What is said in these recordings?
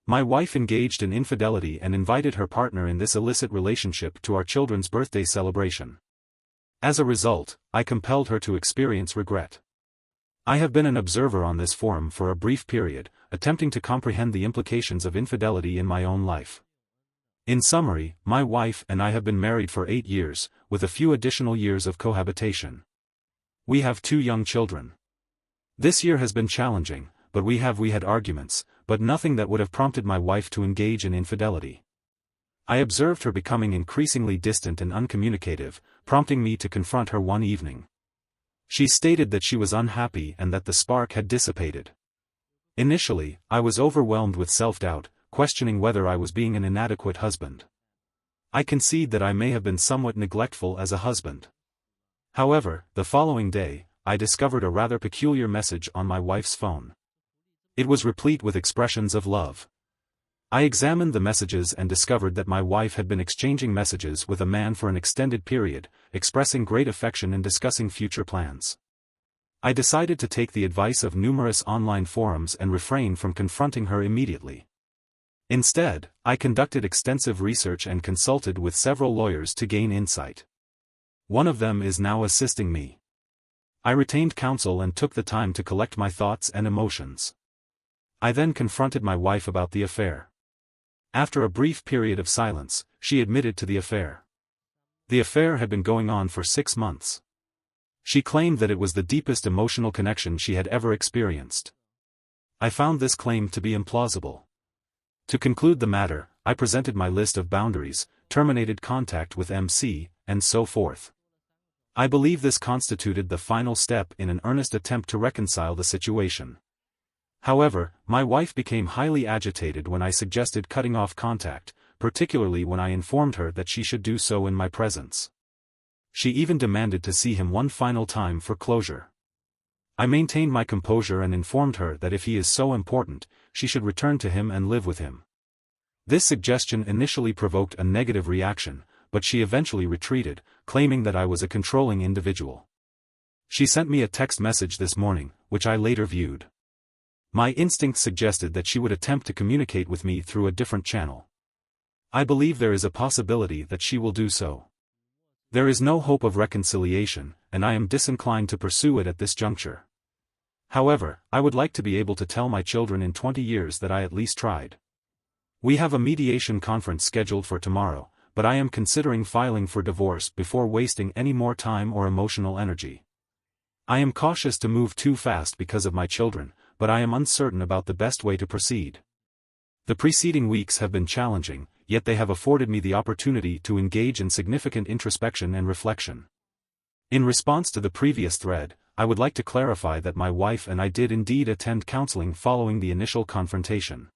My wife engaged in infidelity and invited her partner in this illicit relationship to our children's birthday celebration. As a result, I compelled her to experience regret. I have been an observer on this forum for a brief period, attempting to comprehend the implications of infidelity in my own life. In summary, my wife and I have been married for 8 years, with a few additional years of cohabitation. We have 2 young children. This year has been challenging, but we had arguments, but nothing that would have prompted my wife to engage in infidelity. I observed her becoming increasingly distant and uncommunicative, prompting me to confront her one evening. She stated that she was unhappy and that the spark had dissipated. Initially, I was overwhelmed with self-doubt, questioning whether I was being an inadequate husband. I concede that I may have been somewhat neglectful as a husband. However, the following day, I discovered a rather peculiar message on my wife's phone. It was replete with expressions of love. I examined the messages and discovered that my wife had been exchanging messages with a man for an extended period, expressing great affection and discussing future plans. I decided to take the advice of numerous online forums and refrain from confronting her immediately. Instead, I conducted extensive research and consulted with several lawyers to gain insight. One of them is now assisting me. I retained counsel and took the time to collect my thoughts and emotions. I then confronted my wife about the affair. After a brief period of silence, she admitted to the affair. The affair had been going on for 6 months. She claimed that it was the deepest emotional connection she had ever experienced. I found this claim to be implausible. To conclude the matter, I presented my list of boundaries, terminated contact with MC, and so forth. I believe this constituted the final step in an earnest attempt to reconcile the situation. However, my wife became highly agitated when I suggested cutting off contact, particularly when I informed her that she should do so in my presence. She even demanded to see him one final time for closure. I maintained my composure and informed her that if he is so important, she should return to him and live with him. This suggestion initially provoked a negative reaction, but she eventually retreated, claiming that I was a controlling individual. She sent me a text message this morning, which I later viewed. My instincts suggested that she would attempt to communicate with me through a different channel. I believe there is a possibility that she will do so. There is no hope of reconciliation, and I am disinclined to pursue it at this juncture. However, I would like to be able to tell my children in 20 years that I at least tried. We have a mediation conference scheduled for tomorrow, but I am considering filing for divorce before wasting any more time or emotional energy. I am cautious to move too fast because of my children, but I am uncertain about the best way to proceed. The preceding weeks have been challenging, yet they have afforded me the opportunity to engage in significant introspection and reflection. In response to the previous thread, I would like to clarify that my wife and I did indeed attend counseling following the initial confrontation.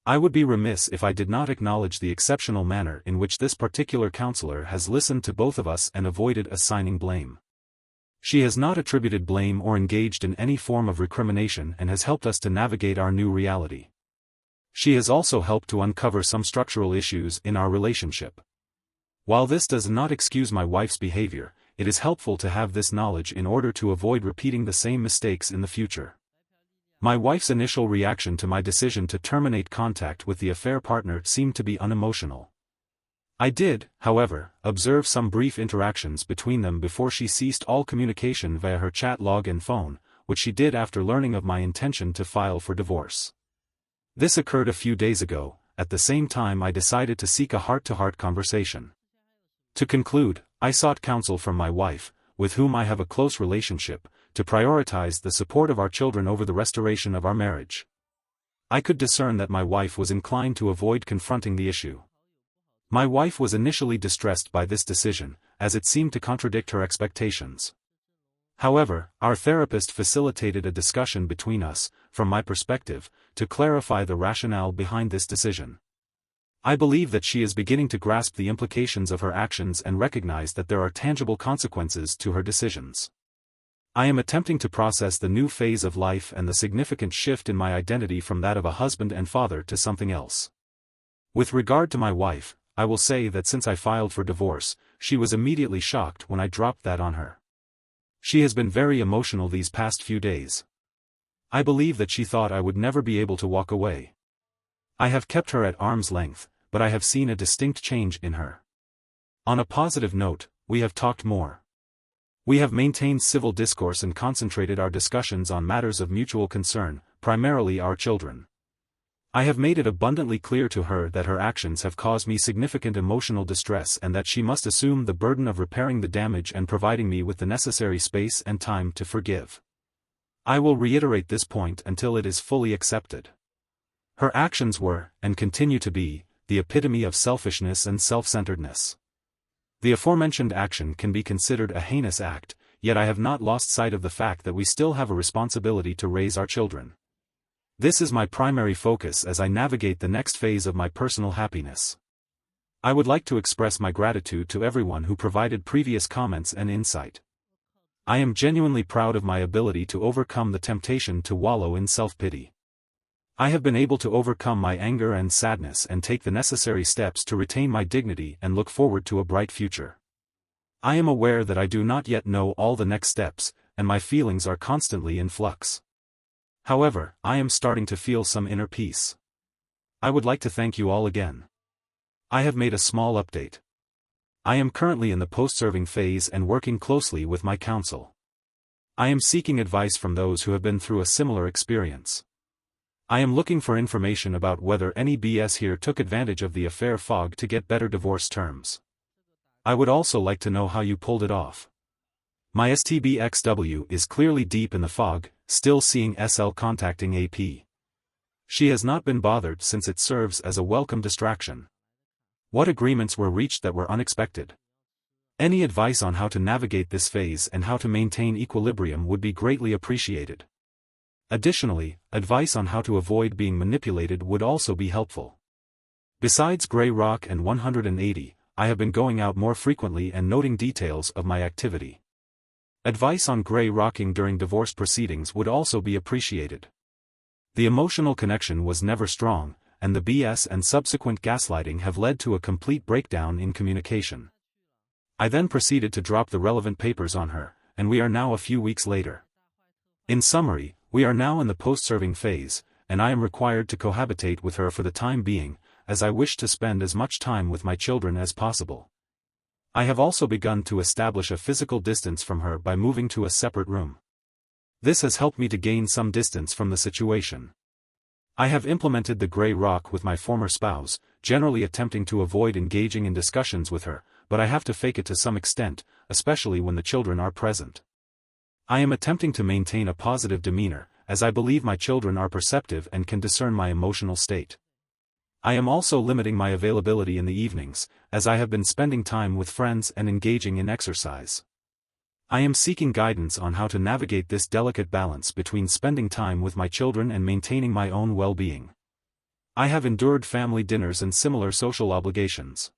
I would be remiss if I did not acknowledge the exceptional manner in which this particular counselor has listened to both of us and avoided assigning blame. She has not attributed blame or engaged in any form of recrimination and has helped us to navigate our new reality. She has also helped to uncover some structural issues in our relationship. While this does not excuse my wife's behavior, it is helpful to have this knowledge in order to avoid repeating the same mistakes in the future. My wife's initial reaction to my decision to terminate contact with the affair partner seemed to be unemotional. I did, however, observe some brief interactions between them before she ceased all communication via her chat log and phone, which she did after learning of my intention to file for divorce. This occurred a few days ago. At the same time I decided to seek a heart-to-heart conversation. To conclude, I sought counsel from my wife, with whom I have a close relationship, to prioritize the support of our children over the restoration of our marriage. I could discern that my wife was inclined to avoid confronting the issue. My wife was initially distressed by this decision, as it seemed to contradict her expectations. However, our therapist facilitated a discussion between us, from my perspective, to clarify the rationale behind this decision. I believe that she is beginning to grasp the implications of her actions and recognize that there are tangible consequences to her decisions. I am attempting to process the new phase of life and the significant shift in my identity from that of a husband and father to something else. With regard to my wife, I will say that since I filed for divorce, she was immediately shocked when I dropped that on her. She has been very emotional these past few days. I believe that she thought I would never be able to walk away. I have kept her at arm's length, but I have seen a distinct change in her. On a positive note, we have talked more. We have maintained civil discourse and concentrated our discussions on matters of mutual concern, primarily our children. I have made it abundantly clear to her that her actions have caused me significant emotional distress and that she must assume the burden of repairing the damage and providing me with the necessary space and time to forgive. I will reiterate this point until it is fully accepted. Her actions were, and continue to be, the epitome of selfishness and self-centeredness. The aforementioned action can be considered a heinous act, yet I have not lost sight of the fact that we still have a responsibility to raise our children. This is my primary focus as I navigate the next phase of my personal happiness. I would like to express my gratitude to everyone who provided previous comments and insight. I am genuinely proud of my ability to overcome the temptation to wallow in self-pity. I have been able to overcome my anger and sadness and take the necessary steps to retain my dignity and look forward to a bright future. I am aware that I do not yet know all the next steps, and my feelings are constantly in flux. However, I am starting to feel some inner peace. I would like to thank you all again. I have made a small update. I am currently in the post-serving phase and working closely with my counsel. I am seeking advice from those who have been through a similar experience. I am looking for information about whether any BS here took advantage of the affair fog to get better divorce terms. I would also like to know how you pulled it off. My STBXW is clearly deep in the fog, still seeing SL contacting AP. She has not been bothered since it serves as a welcome distraction. What agreements were reached that were unexpected? Any advice on how to navigate this phase and how to maintain equilibrium would be greatly appreciated. Additionally, advice on how to avoid being manipulated would also be helpful. Besides Grey Rock and 180, I have been going out more frequently and noting details of my activity. Advice on Grey Rocking during divorce proceedings would also be appreciated. The emotional connection was never strong, and the BS and subsequent gaslighting have led to a complete breakdown in communication. I then proceeded to drop the relevant papers on her, and we are now a few weeks later. In summary, we are now in the post-serving phase, and I am required to cohabitate with her for the time being, as I wish to spend as much time with my children as possible. I have also begun to establish a physical distance from her by moving to a separate room. This has helped me to gain some distance from the situation. I have implemented the Grey Rock with my former spouse, generally attempting to avoid engaging in discussions with her, but I have to fake it to some extent, especially when the children are present. I am attempting to maintain a positive demeanor, as I believe my children are perceptive and can discern my emotional state. I am also limiting my availability in the evenings, as I have been spending time with friends and engaging in exercise. I am seeking guidance on how to navigate this delicate balance between spending time with my children and maintaining my own well-being. I have endured family dinners and similar social obligations.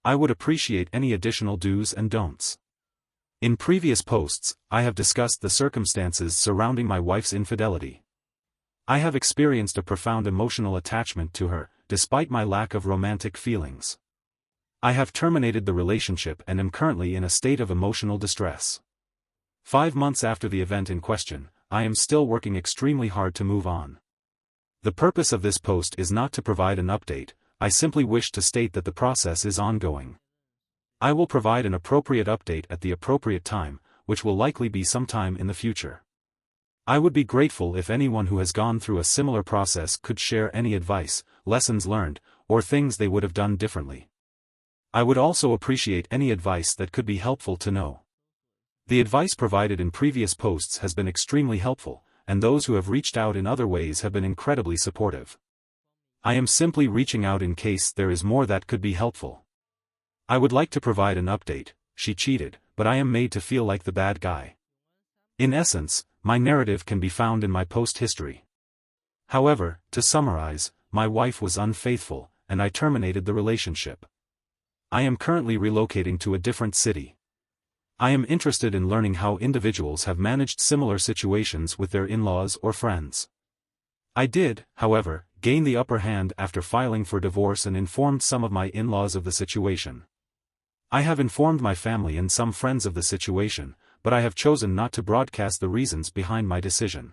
I would appreciate any additional do's and don'ts. In previous posts, I have discussed the circumstances surrounding my wife's infidelity. I have experienced a profound emotional attachment to her, despite my lack of romantic feelings. I have terminated the relationship and am currently in a state of emotional distress. 5 months after the event in question, I am still working extremely hard to move on. The purpose of this post is not to provide an update, I simply wish to state that the process is ongoing. I will provide an appropriate update at the appropriate time, which will likely be sometime in the future. I would be grateful if anyone who has gone through a similar process could share any advice, lessons learned, or things they would have done differently. I would also appreciate any advice that could be helpful to know. The advice provided in previous posts has been extremely helpful, and those who have reached out in other ways have been incredibly supportive. I am simply reaching out in case there is more that could be helpful. I would like to provide an update. She cheated, but I am made to feel like the bad guy. In essence, my narrative can be found in my post history. However, to summarize, my wife was unfaithful, and I terminated the relationship. I am currently relocating to a different city. I am interested in learning how individuals have managed similar situations with their in-laws or friends. I did, however, gain the upper hand after filing for divorce and informed some of my in-laws of the situation. I have informed my family and some friends of the situation, but I have chosen not to broadcast the reasons behind my decision.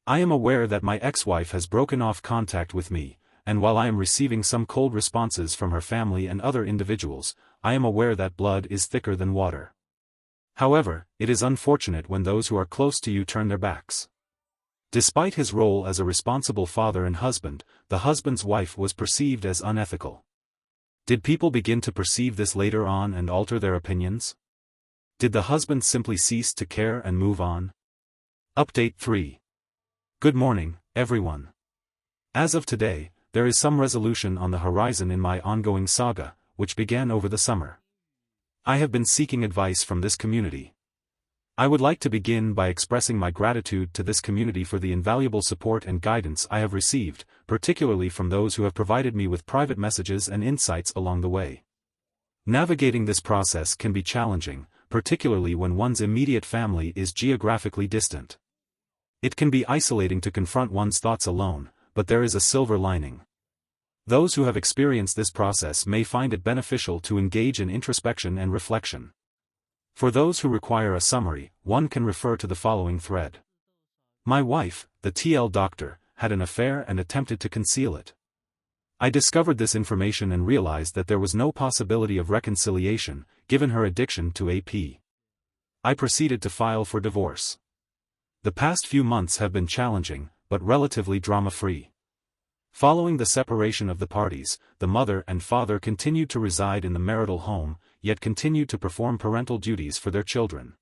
I am aware that my ex-wife has broken off contact with me, and while I am receiving some cold responses from her family and other individuals, I am aware that blood is thicker than water. However, it is unfortunate when those who are close to you turn their backs. Despite his role as a responsible father and husband, the husband's wife was perceived as unethical. Did people begin to perceive this later on and alter their opinions? Did the husband simply cease to care and move on? Update 3. Good morning, everyone. As of today, there is some resolution on the horizon in my ongoing saga, which began over the summer. I have been seeking advice from this community. I would like to begin by expressing my gratitude to this community for the invaluable support and guidance I have received, particularly from those who have provided me with private messages and insights along the way. Navigating this process can be challenging, particularly when one's immediate family is geographically distant. It can be isolating to confront one's thoughts alone, but there is a silver lining. Those who have experienced this process may find it beneficial to engage in introspection and reflection. For those who require a summary, one can refer to the following thread. My wife, the TL doctor, had an affair and attempted to conceal it. I discovered this information and realized that there was no possibility of reconciliation, given her addiction to AP. I proceeded to file for divorce. The past few months have been challenging, but relatively drama-free. Following the separation of the parties, the mother and father continued to reside in the marital home, yet continued to perform parental duties for their children.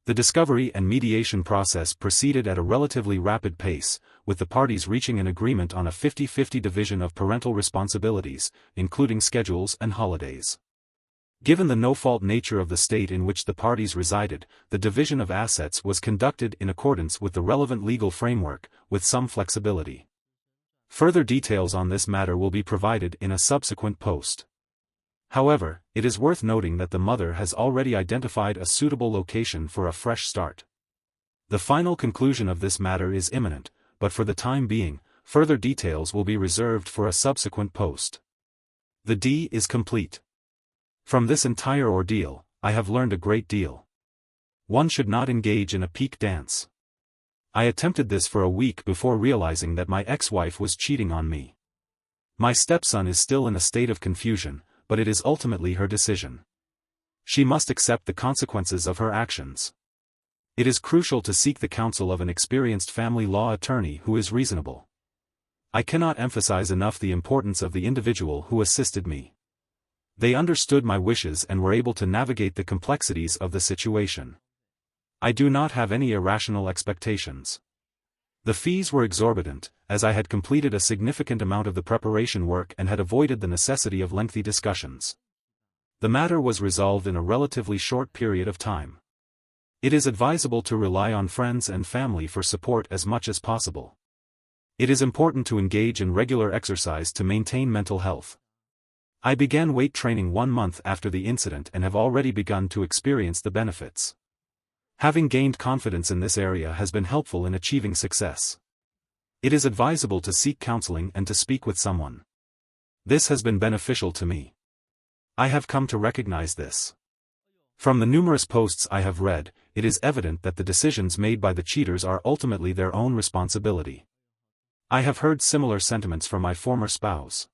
The discovery and mediation process proceeded at a relatively rapid pace, with the parties reaching an agreement on a 50-50 division of parental responsibilities, including schedules and holidays. Given the no-fault nature of the state in which the parties resided, the division of assets was conducted in accordance with the relevant legal framework, with some flexibility. Further details on this matter will be provided in a subsequent post. However, it is worth noting that the mother has already identified a suitable location for a fresh start. The final conclusion of this matter is imminent, but for the time being, further details will be reserved for a subsequent post. The D is complete. From this entire ordeal, I have learned a great deal. One should not engage in a peak dance. I attempted this for a week before realizing that my ex-wife was cheating on me. My stepson is still in a state of confusion, but it is ultimately her decision. She must accept the consequences of her actions. It is crucial to seek the counsel of an experienced family law attorney who is reasonable. I cannot emphasize enough the importance of the individual who assisted me. They understood my wishes and were able to navigate the complexities of the situation. I do not have any irrational expectations. The fees were exorbitant, as I had completed a significant amount of the preparation work and had avoided the necessity of lengthy discussions. The matter was resolved in a relatively short period of time. It is advisable to rely on friends and family for support as much as possible. It is important to engage in regular exercise to maintain mental health. I began weight training 1 month after the incident and have already begun to experience the benefits. Having gained confidence in this area has been helpful in achieving success. It is advisable to seek counseling and to speak with someone. This has been beneficial to me. I have come to recognize this. From the numerous posts I have read, it is evident that the decisions made by the cheaters are ultimately their own responsibility. I have heard similar sentiments from my former spouse.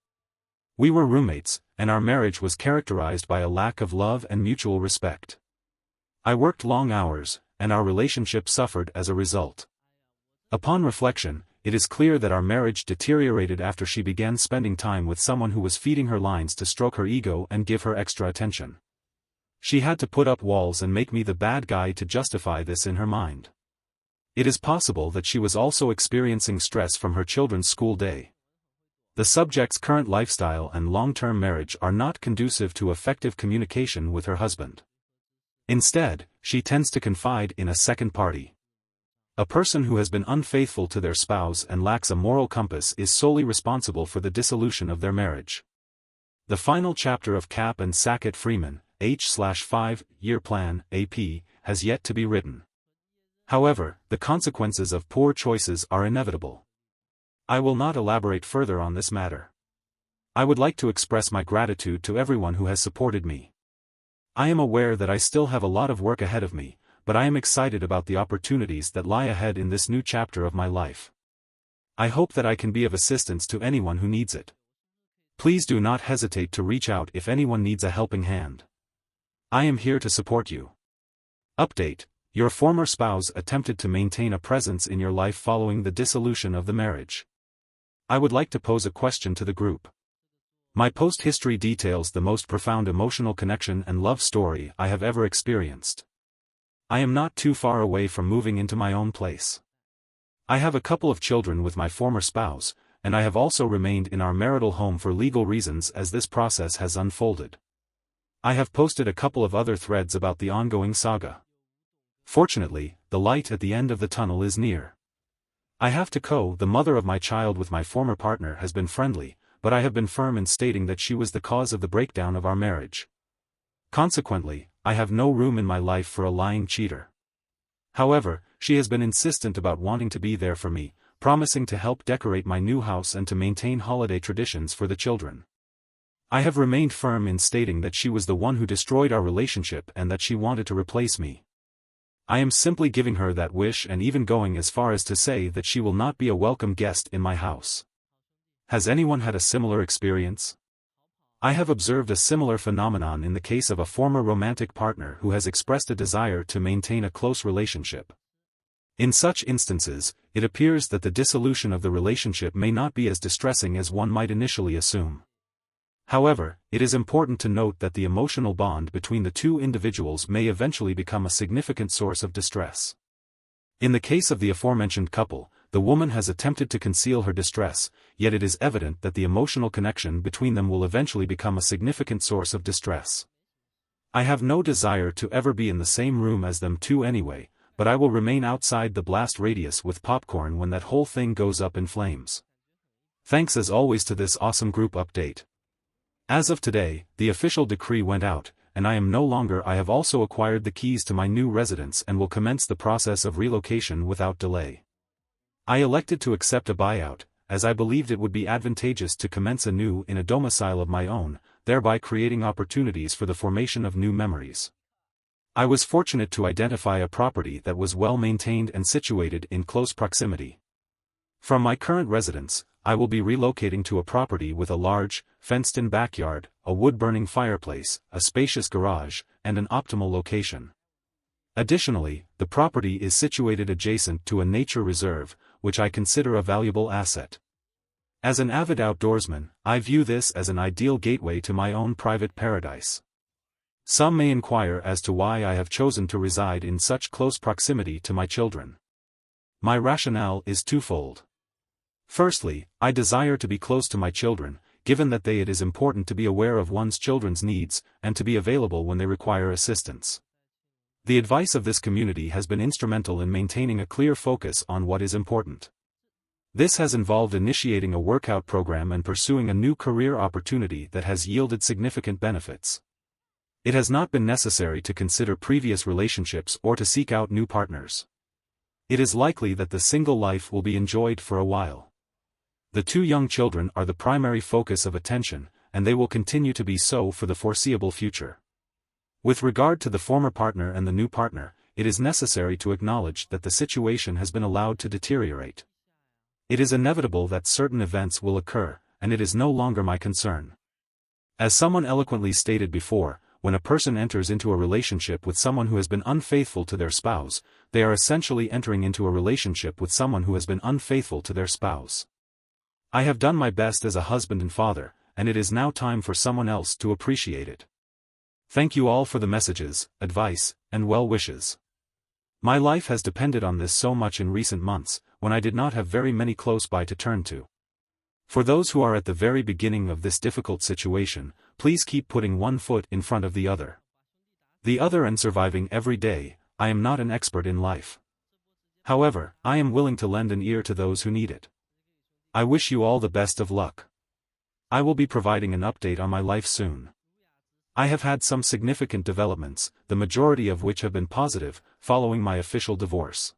We were roommates, and our marriage was characterized by a lack of love and mutual respect. I worked long hours, and our relationship suffered as a result. Upon reflection, it is clear that our marriage deteriorated after she began spending time with someone who was feeding her lines to stroke her ego and give her extra attention. She had to put up walls and make me the bad guy to justify this in her mind. It is possible that she was also experiencing stress from her children's school day. The subject's current lifestyle and long-term marriage are not conducive to effective communication with her husband. Instead, she tends to confide in a second party. A person who has been unfaithful to their spouse and lacks a moral compass is solely responsible for the dissolution of their marriage. The final chapter of Cap and Sackett-Freeman, H/5-Year Plan, AP, has yet to be written. However, the consequences of poor choices are inevitable. I will not elaborate further on this matter. I would like to express my gratitude to everyone who has supported me. I am aware that I still have a lot of work ahead of me, but I am excited about the opportunities that lie ahead in this new chapter of my life. I hope that I can be of assistance to anyone who needs it. Please do not hesitate to reach out if anyone needs a helping hand. I am here to support you. Update: your former spouse attempted to maintain a presence in your life following the dissolution of the marriage. I would like to pose a question to the group. My post history details the most profound emotional connection and love story I have ever experienced. I am not too far away from moving into my own place. I have a couple of children with my former spouse, and I have also remained in our marital home for legal reasons as this process has unfolded. I have posted a couple of other threads about the ongoing saga. Fortunately, the light at the end of the tunnel is near. I have to the mother of my child with my former partner has been friendly, but I have been firm in stating that she was the cause of the breakdown of our marriage. Consequently, I have no room in my life for a lying cheater. However, she has been insistent about wanting to be there for me, promising to help decorate my new house and to maintain holiday traditions for the children. I have remained firm in stating that she was the one who destroyed our relationship and that she wanted to replace me. I am simply giving her that wish and even going as far as to say that she will not be a welcome guest in my house. Has anyone had a similar experience? I have observed a similar phenomenon in the case of a former romantic partner who has expressed a desire to maintain a close relationship. In such instances, it appears that the dissolution of the relationship may not be as distressing as one might initially assume. However, it is important to note that the emotional bond between the two individuals may eventually become a significant source of distress. In the case of the aforementioned couple, the woman has attempted to conceal her distress, yet it is evident that the emotional connection between them will eventually become a significant source of distress. I have no desire to ever be in the same room as them two anyway, but I will remain outside the blast radius with popcorn when that whole thing goes up in flames. Thanks as always to this awesome group update. As of today, the official decree went out, and I have also acquired the keys to my new residence and will commence the process of relocation without delay. I elected to accept a buyout, as I believed it would be advantageous to commence anew in a domicile of my own, thereby creating opportunities for the formation of new memories. I was fortunate to identify a property that was well maintained and situated in close proximity. From my current residence, I will be relocating to a property with a large, fenced-in backyard, a wood-burning fireplace, a spacious garage, and an optimal location. Additionally, the property is situated adjacent to a nature reserve, which I consider a valuable asset. As an avid outdoorsman, I view this as an ideal gateway to my own private paradise. Some may inquire as to why I have chosen to reside in such close proximity to my children. My rationale is twofold. Firstly, I desire to be close to my children, given that it is important to be aware of one's children's needs, and to be available when they require assistance. The advice of this community has been instrumental in maintaining a clear focus on what is important. This has involved initiating a workout program and pursuing a new career opportunity that has yielded significant benefits. It has not been necessary to consider previous relationships or to seek out new partners. It is likely that the single life will be enjoyed for a while. The two young children are the primary focus of attention, and they will continue to be so for the foreseeable future. With regard to the former partner and the new partner, it is necessary to acknowledge that the situation has been allowed to deteriorate. It is inevitable that certain events will occur, and it is no longer my concern. As someone eloquently stated before, when a person enters into a relationship with someone who has been unfaithful to their spouse, they are essentially entering into a relationship with someone who has been unfaithful to their spouse. I have done my best as a husband and father, and it is now time for someone else to appreciate it. Thank you all for the messages, advice, and well wishes. My life has depended on this so much in recent months, when I did not have very many close by to turn to. For those who are at the very beginning of this difficult situation, please keep putting one foot in front of the other. The other and surviving every day. I am not an expert in life. However, I am willing to lend an ear to those who need it. I wish you all the best of luck. I will be providing an update on my life soon. I have had some significant developments, the majority of which have been positive, following my official divorce.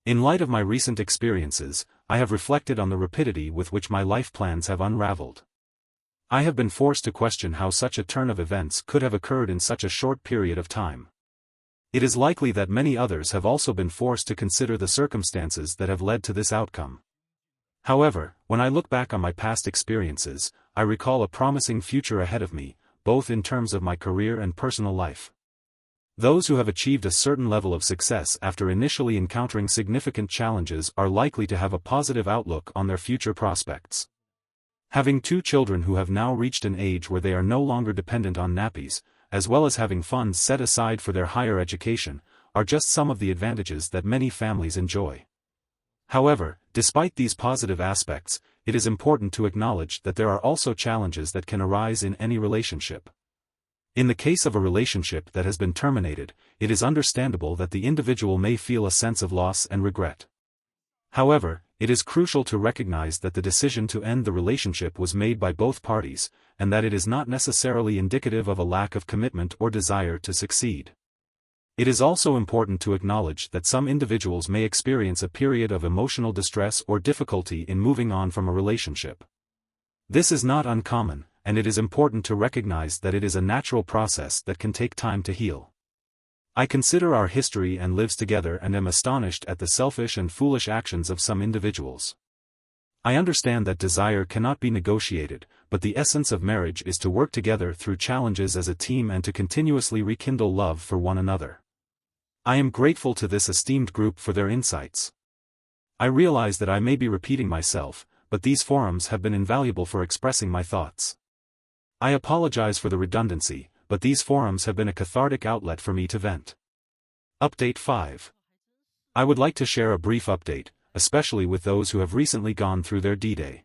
In light of my recent experiences, I have reflected on the rapidity with which my life plans have unraveled. I have been forced to question how such a turn of events could have occurred in such a short period of time. It is likely that many others have also been forced to consider the circumstances that have led to this outcome. However, when I look back on my past experiences, I recall a promising future ahead of me, both in terms of my career and personal life. Those who have achieved a certain level of success after initially encountering significant challenges are likely to have a positive outlook on their future prospects. Having 2 children who have now reached an age where they are no longer dependent on nappies, as well as having funds set aside for their higher education, are just some of the advantages that many families enjoy. However, despite these positive aspects, it is important to acknowledge that there are also challenges that can arise in any relationship. In the case of a relationship that has been terminated, it is understandable that the individual may feel a sense of loss and regret. However, it is crucial to recognize that the decision to end the relationship was made by both parties, and that it is not necessarily indicative of a lack of commitment or desire to succeed. It is also important to acknowledge that some individuals may experience a period of emotional distress or difficulty in moving on from a relationship. This is not uncommon, and it is important to recognize that it is a natural process that can take time to heal. I consider our history and lives together and am astonished at the selfish and foolish actions of some individuals. I understand that desire cannot be negotiated, but the essence of marriage is to work together through challenges as a team and to continuously rekindle love for one another. I am grateful to this esteemed group for their insights. I realize that I may be repeating myself, but these forums have been invaluable for expressing my thoughts. I apologize for the redundancy, but these forums have been a cathartic outlet for me to vent. Update 5. I would like to share a brief update, especially with those who have recently gone through their D-Day.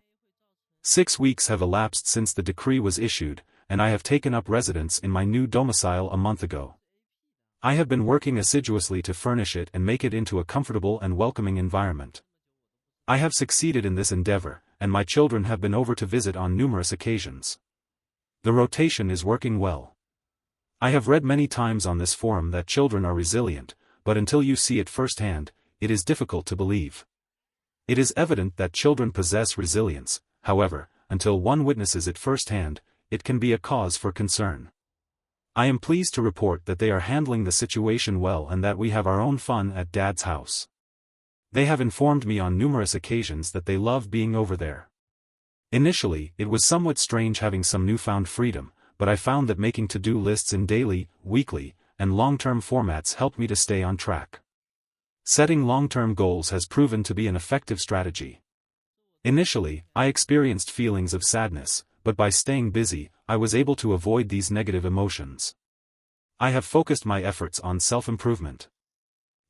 6 weeks have elapsed since the decree was issued, and I have taken up residence in my new domicile a month ago. I have been working assiduously to furnish it and make it into a comfortable and welcoming environment. I have succeeded in this endeavor, and my children have been over to visit on numerous occasions. The rotation is working well. I have read many times on this forum that children are resilient, but until you see it firsthand, it is difficult to believe. It is evident that children possess resilience, however, until one witnesses it firsthand, it can be a cause for concern. I am pleased to report that they are handling the situation well and that we have our own fun at Dad's house. They have informed me on numerous occasions that they love being over there. Initially, it was somewhat strange having some newfound freedom, but I found that making to-do lists in daily, weekly, and long-term formats helped me to stay on track. Setting long-term goals has proven to be an effective strategy. Initially, I experienced feelings of sadness, but by staying busy, I was able to avoid these negative emotions. I have focused my efforts on self-improvement.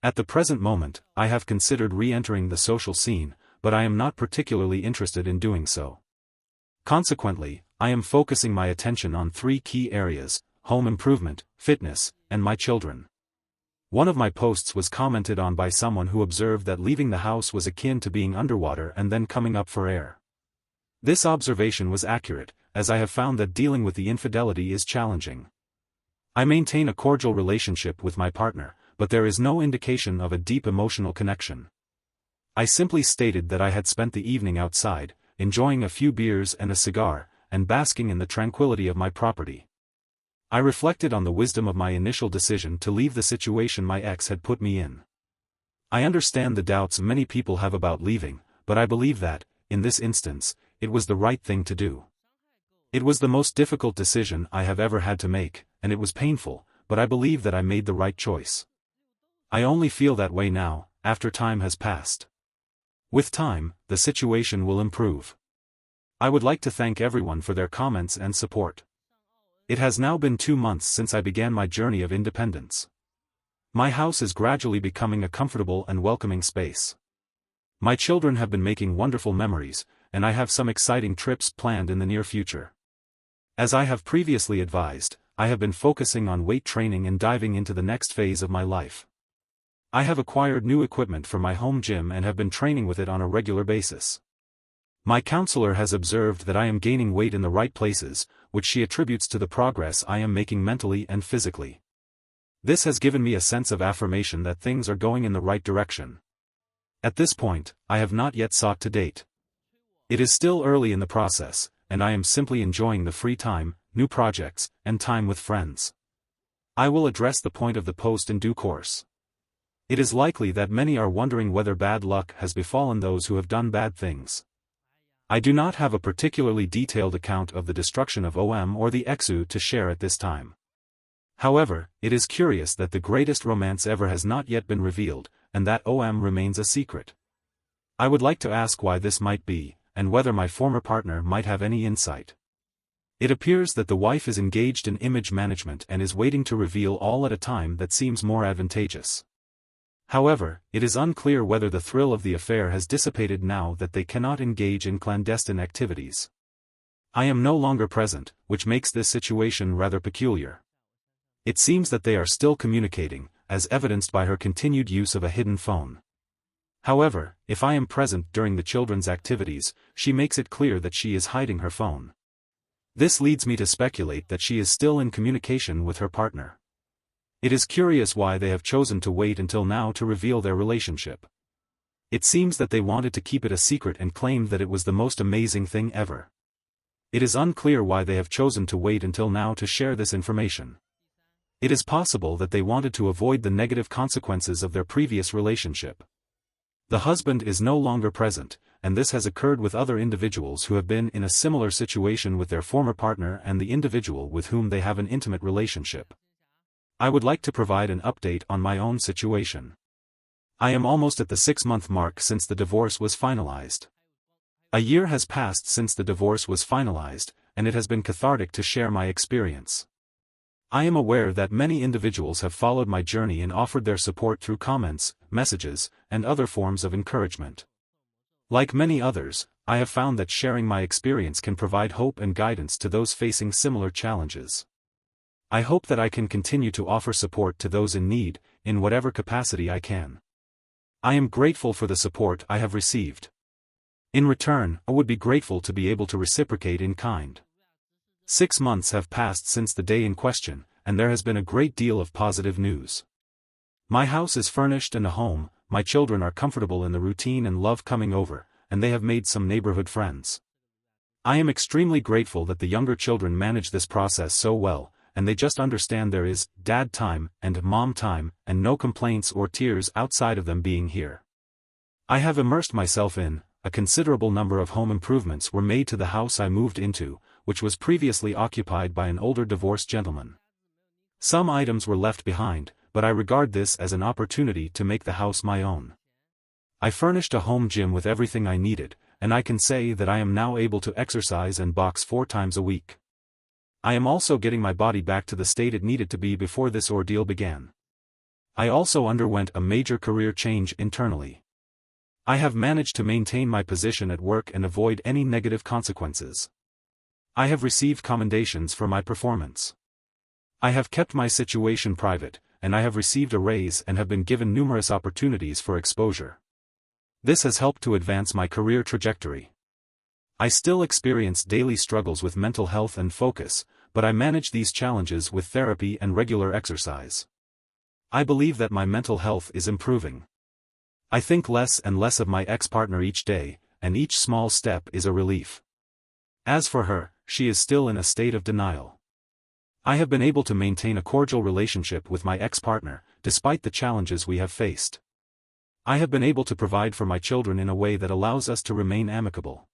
At the present moment, I have considered re-entering the social scene, but I am not particularly interested in doing so. Consequently, I am focusing my attention on 3 key areas: home improvement, fitness, and my children. One of my posts was commented on by someone who observed that leaving the house was akin to being underwater and then coming up for air. This observation was accurate, as I have found that dealing with the infidelity is challenging. I maintain a cordial relationship with my partner, but there is no indication of a deep emotional connection. I simply stated that I had spent the evening outside, enjoying a few beers and a cigar, and basking in the tranquility of my property. I reflected on the wisdom of my initial decision to leave the situation my ex had put me in. I understand the doubts many people have about leaving, but I believe that, in this instance, it was the right thing to do. It was the most difficult decision I have ever had to make, and it was painful, but I believe that I made the right choice. I only feel that way now, after time has passed. With time, the situation will improve. I would like to thank everyone for their comments and support. It has now been 2 months since I began my journey of independence. My house is gradually becoming a comfortable and welcoming space. My children have been making wonderful memories, and I have some exciting trips planned in the near future. As I have previously advised, I have been focusing on weight training and diving into the next phase of my life. I have acquired new equipment for my home gym and have been training with it on a regular basis. My counselor has observed that I am gaining weight in the right places, which she attributes to the progress I am making mentally and physically. This has given me a sense of affirmation that things are going in the right direction. At this point, I have not yet sought to date. It is still early in the process, and I am simply enjoying the free time, new projects, and time with friends. I will address the point of the post in due course. It is likely that many are wondering whether bad luck has befallen those who have done bad things. I do not have a particularly detailed account of the destruction of OM or the Exu to share at this time. However, it is curious that the greatest romance ever has not yet been revealed, and that OM remains a secret. I would like to ask why this might be, and whether my former partner might have any insight. It appears that the wife is engaged in image management and is waiting to reveal all at a time that seems more advantageous. However, it is unclear whether the thrill of the affair has dissipated now that they cannot engage in clandestine activities. I am no longer present, which makes this situation rather peculiar. It seems that they are still communicating, as evidenced by her continued use of a hidden phone. However, if I am present during the children's activities, she makes it clear that she is hiding her phone. This leads me to speculate that she is still in communication with her partner. It is curious why they have chosen to wait until now to reveal their relationship. It seems that they wanted to keep it a secret and claimed that it was the most amazing thing ever. It is unclear why they have chosen to wait until now to share this information. It is possible that they wanted to avoid the negative consequences of their previous relationship. The husband is no longer present, and this has occurred with other individuals who have been in a similar situation with their former partner and the individual with whom they have an intimate relationship. I would like to provide an update on my own situation. I am almost at the 6-month mark since the divorce was finalized. A year has passed since the divorce was finalized, and it has been cathartic to share my experience. I am aware that many individuals have followed my journey and offered their support through comments, messages, and other forms of encouragement. Like many others, I have found that sharing my experience can provide hope and guidance to those facing similar challenges. I hope that I can continue to offer support to those in need, in whatever capacity I can. I am grateful for the support I have received. In return, I would be grateful to be able to reciprocate in kind. 6 months have passed since the day in question, and there has been a great deal of positive news. My house is furnished and a home, my children are comfortable in the routine and love coming over, and they have made some neighborhood friends. I am extremely grateful that the younger children manage this process so well, and they just understand there is dad time and mom time, and no complaints or tears outside of them being here. I have immersed myself in, a considerable number of home improvements were made to the house I moved into, which was previously occupied by an older divorced gentleman. Some items were left behind, but I regard this as an opportunity to make the house my own. I furnished a home gym with everything I needed, and I can say that I am now able to exercise and box 4 times a week. I am also getting my body back to the state it needed to be before this ordeal began. I also underwent a major career change internally. I have managed to maintain my position at work and avoid any negative consequences. I have received commendations for my performance. I have kept my situation private, and I have received a raise and have been given numerous opportunities for exposure. This has helped to advance my career trajectory. I still experience daily struggles with mental health and focus, but I manage these challenges with therapy and regular exercise. I believe that my mental health is improving. I think less and less of my ex-partner each day, and each small step is a relief. As for her, she is still in a state of denial. I have been able to maintain a cordial relationship with my ex-partner, despite the challenges we have faced. I have been able to provide for my children in a way that allows us to remain amicable.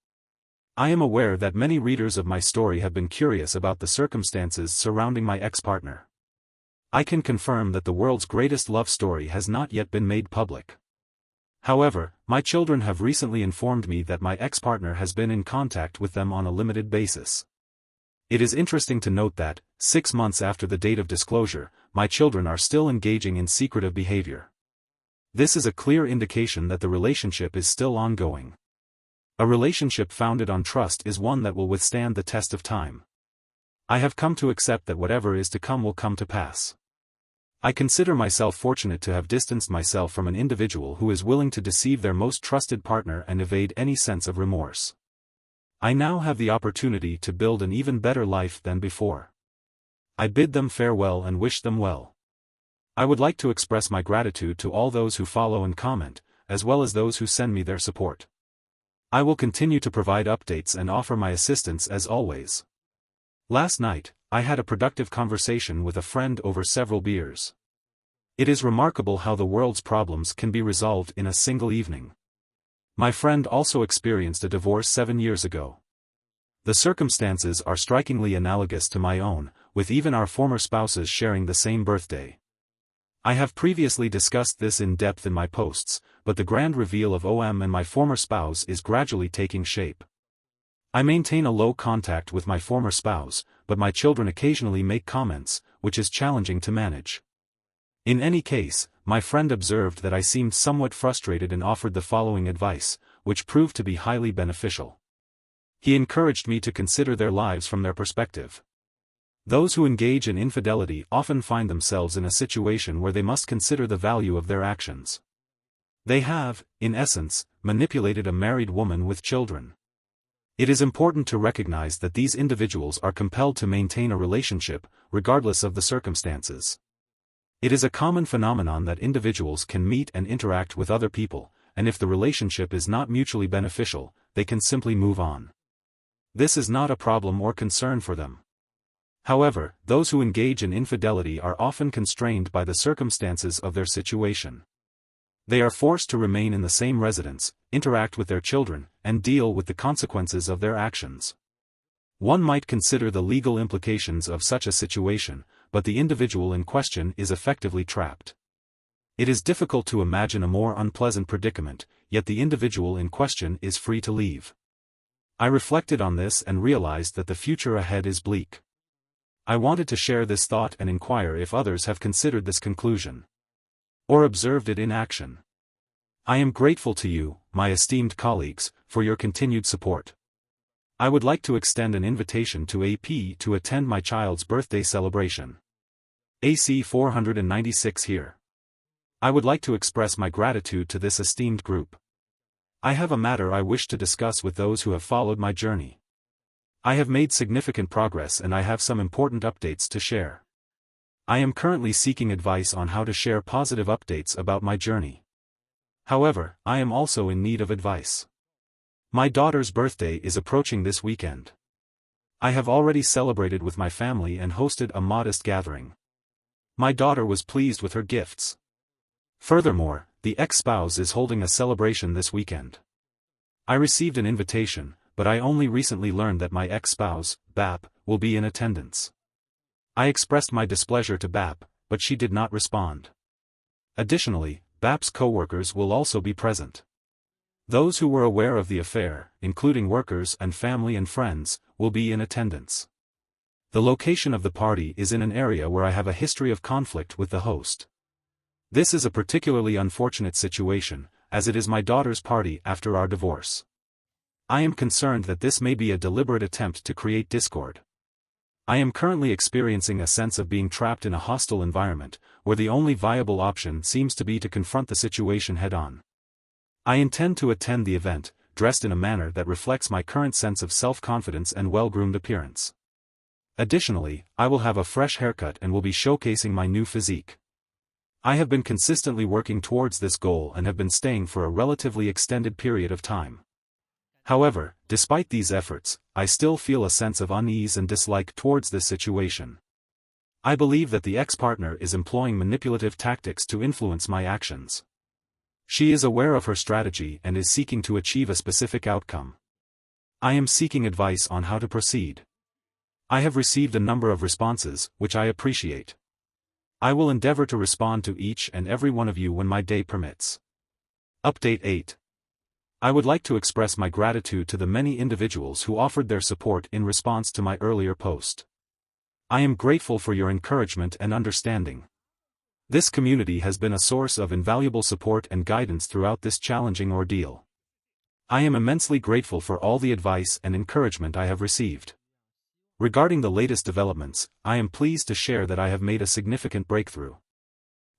I am aware that many readers of my story have been curious about the circumstances surrounding my ex-partner. I can confirm that the world's greatest love story has not yet been made public. However, my children have recently informed me that my ex-partner has been in contact with them on a limited basis. It is interesting to note that, 6 months after the date of disclosure, my children are still engaging in secretive behavior. This is a clear indication that the relationship is still ongoing. A relationship founded on trust is one that will withstand the test of time. I have come to accept that whatever is to come will come to pass. I consider myself fortunate to have distanced myself from an individual who is willing to deceive their most trusted partner and evade any sense of remorse. I now have the opportunity to build an even better life than before. I bid them farewell and wish them well. I would like to express my gratitude to all those who follow and comment, as well as those who send me their support. I will continue to provide updates and offer my assistance as always. Last night, I had a productive conversation with a friend over several beers. It is remarkable how the world's problems can be resolved in a single evening. My friend also experienced a divorce 7 years ago. The circumstances are strikingly analogous to my own, with even our former spouses sharing the same birthday. I have previously discussed this in depth in my posts, but the grand reveal of OM and my former spouse is gradually taking shape. I maintain a low contact with my former spouse, but my children occasionally make comments, which is challenging to manage. In any case, my friend observed that I seemed somewhat frustrated and offered the following advice, which proved to be highly beneficial. He encouraged me to consider their lives from their perspective. Those who engage in infidelity often find themselves in a situation where they must consider the value of their actions. They have, in essence, manipulated a married woman with children. It is important to recognize that these individuals are compelled to maintain a relationship, regardless of the circumstances. It is a common phenomenon that individuals can meet and interact with other people, and if the relationship is not mutually beneficial, they can simply move on. This is not a problem or concern for them. However, those who engage in infidelity are often constrained by the circumstances of their situation. They are forced to remain in the same residence, interact with their children, and deal with the consequences of their actions. One might consider the legal implications of such a situation, but the individual in question is effectively trapped. It is difficult to imagine a more unpleasant predicament, yet the individual in question is free to leave. I reflected on this and realized that the future ahead is bleak. I wanted to share this thought and inquire if others have considered this conclusion or observed it in action. I am grateful to you, my esteemed colleagues, for your continued support. I would like to extend an invitation to AP to attend my child's birthday celebration. AC 496 here. I would like to express my gratitude to this esteemed group. I have a matter I wish to discuss with those who have followed my journey. I have made significant progress and I have some important updates to share. I am currently seeking advice on how to share positive updates about my journey. However, I am also in need of advice. My daughter's birthday is approaching this weekend. I have already celebrated with my family and hosted a modest gathering. My daughter was pleased with her gifts. Furthermore, the ex-spouse is holding a celebration this weekend. I received an invitation, but I only recently learned that my ex-spouse, BAP, will be in attendance. I expressed my displeasure to BAP, but she did not respond. Additionally, BAP's co-workers will also be present. Those who were aware of the affair, including workers and family and friends, will be in attendance. The location of the party is in an area where I have a history of conflict with the host. This is a particularly unfortunate situation, as it is my daughter's party after our divorce. I am concerned that this may be a deliberate attempt to create discord. I am currently experiencing a sense of being trapped in a hostile environment, where the only viable option seems to be to confront the situation head-on. I intend to attend the event, dressed in a manner that reflects my current sense of self-confidence and well-groomed appearance. Additionally, I will have a fresh haircut and will be showcasing my new physique. I have been consistently working towards this goal and have been staying for a relatively extended period of time. However, despite these efforts, I still feel a sense of unease and dislike towards this situation. I believe that the ex-partner is employing manipulative tactics to influence my actions. She is aware of her strategy and is seeking to achieve a specific outcome. I am seeking advice on how to proceed. I have received a number of responses, which I appreciate. I will endeavor to respond to each and every one of you when my day permits. Update 8. I would like to express my gratitude to the many individuals who offered their support in response to my earlier post. I am grateful for your encouragement and understanding. This community has been a source of invaluable support and guidance throughout this challenging ordeal. I am immensely grateful for all the advice and encouragement I have received. Regarding the latest developments, I am pleased to share that I have made a significant breakthrough.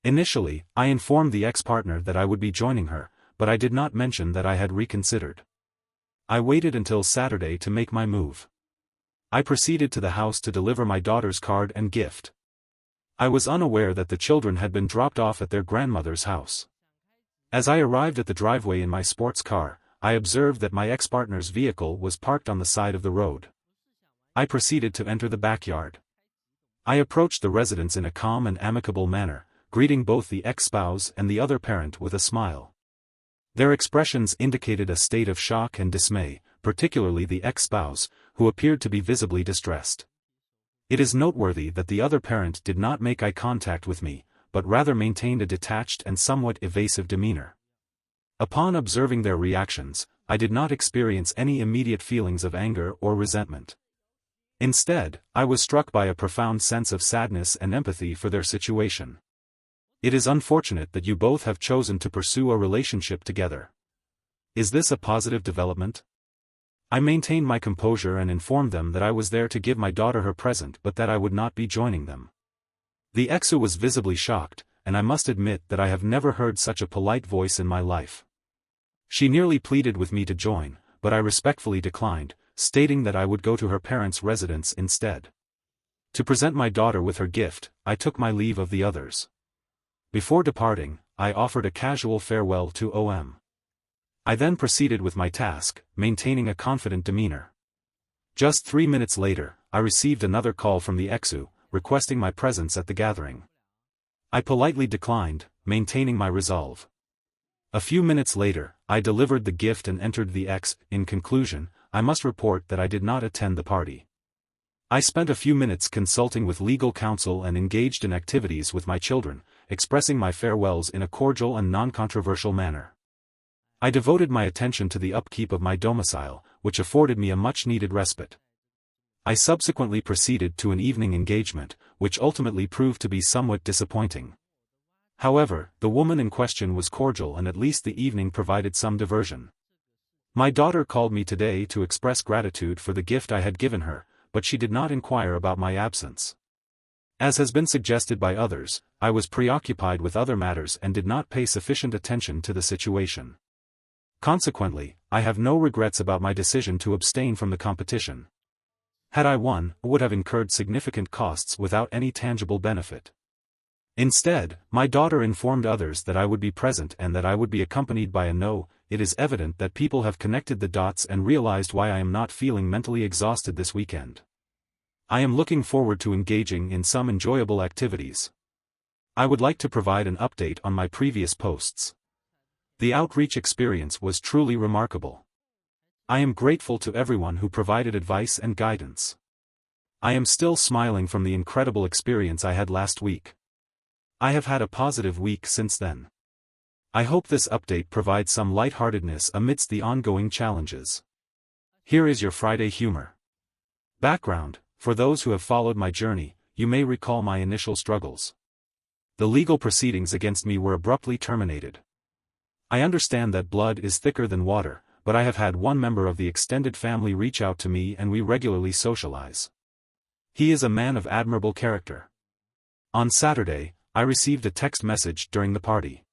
Initially, I informed the ex-partner that I would be joining her, but I did not mention that I had reconsidered. I waited until Saturday to make my move. I proceeded to the house to deliver my daughter's card and gift. I was unaware that the children had been dropped off at their grandmother's house. As I arrived at the driveway in my sports car, I observed that my ex-partner's vehicle was parked on the side of the road. I proceeded to enter the backyard. I approached the residence in a calm and amicable manner, greeting both the ex-spouse and the other parent with a smile. Their expressions indicated a state of shock and dismay, particularly the ex-spouse, who appeared to be visibly distressed. It is noteworthy that the other parent did not make eye contact with me, but rather maintained a detached and somewhat evasive demeanor. Upon observing their reactions, I did not experience any immediate feelings of anger or resentment. Instead, I was struck by a profound sense of sadness and empathy for their situation. It is unfortunate that you both have chosen to pursue a relationship together. Is this a positive development? I maintained my composure and informed them that I was there to give my daughter her present but that I would not be joining them. The exu was visibly shocked, and I must admit that I have never heard such a polite voice in my life. She nearly pleaded with me to join, but I respectfully declined, stating that I would go to her parents' residence instead. To present my daughter with her gift, I took my leave of the others. Before departing, I offered a casual farewell to OM. I then proceeded with my task, maintaining a confident demeanor. Just 3 minutes later, I received another call from the exu, requesting my presence at the gathering. I politely declined, maintaining my resolve. A few minutes later, I delivered the gift and entered the ex. In conclusion, I must report that I did not attend the party. I spent a few minutes consulting with legal counsel and engaged in activities with my children, expressing my farewells in a cordial and non-controversial manner. I devoted my attention to the upkeep of my domicile, which afforded me a much-needed respite. I subsequently proceeded to an evening engagement, which ultimately proved to be somewhat disappointing. However, the woman in question was cordial and at least the evening provided some diversion. My daughter called me today to express gratitude for the gift I had given her, but she did not inquire about my absence. As has been suggested by others, I was preoccupied with other matters and did not pay sufficient attention to the situation. Consequently, I have no regrets about my decision to abstain from the competition. Had I won, I would have incurred significant costs without any tangible benefit. Instead, my daughter informed others that I would be present and that I would be accompanied by a no. It is evident that people have connected the dots and realized why I am not feeling mentally exhausted this weekend. I am looking forward to engaging in some enjoyable activities. I would like to provide an update on my previous posts. The outreach experience was truly remarkable. I am grateful to everyone who provided advice and guidance. I am still smiling from the incredible experience I had last week. I have had a positive week since then. I hope this update provides some lightheartedness amidst the ongoing challenges. Here is your Friday humor. Background: for those who have followed my journey, you may recall my initial struggles. The legal proceedings against me were abruptly terminated. I understand that blood is thicker than water, but I have had one member of the extended family reach out to me and we regularly socialize. He is a man of admirable character. On Saturday, I received a text message during the party.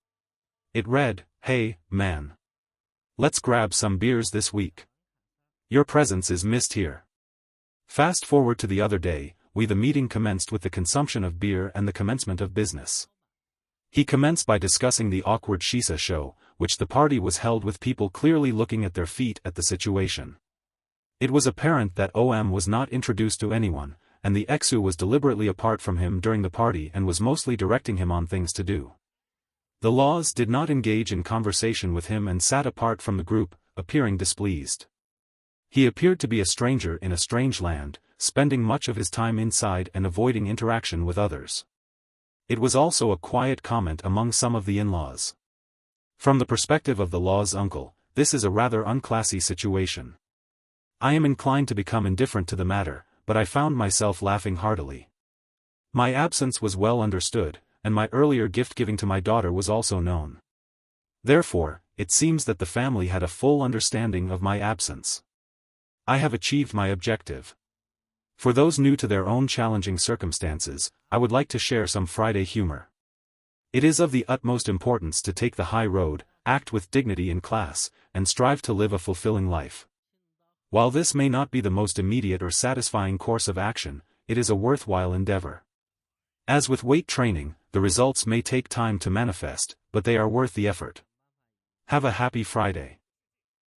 It read, "Hey, man. Let's grab some beers this week. Your presence is missed here." Fast forward to the other day, the meeting commenced with the consumption of beer and the commencement of business. He commenced by discussing the awkward Shisa show, which the party was held with people clearly looking at their feet at the situation. It was apparent that OM was not introduced to anyone, and the exu was deliberately apart from him during the party and was mostly directing him on things to do. The laws did not engage in conversation with him and sat apart from the group, appearing displeased. He appeared to be a stranger in a strange land, spending much of his time inside and avoiding interaction with others. It was also a quiet comment among some of the in-laws. From the perspective of the law's uncle, this is a rather unclassy situation. I am inclined to become indifferent to the matter, but I found myself laughing heartily. My absence was well understood, and my earlier gift-giving to my daughter was also known. Therefore, it seems that the family had a full understanding of my absence. I have achieved my objective. For those new to their own challenging circumstances, I would like to share some Friday humor. It is of the utmost importance to take the high road, act with dignity and class, and strive to live a fulfilling life. While this may not be the most immediate or satisfying course of action, it is a worthwhile endeavor. As with weight training, the results may take time to manifest, but they are worth the effort. Have a happy Friday.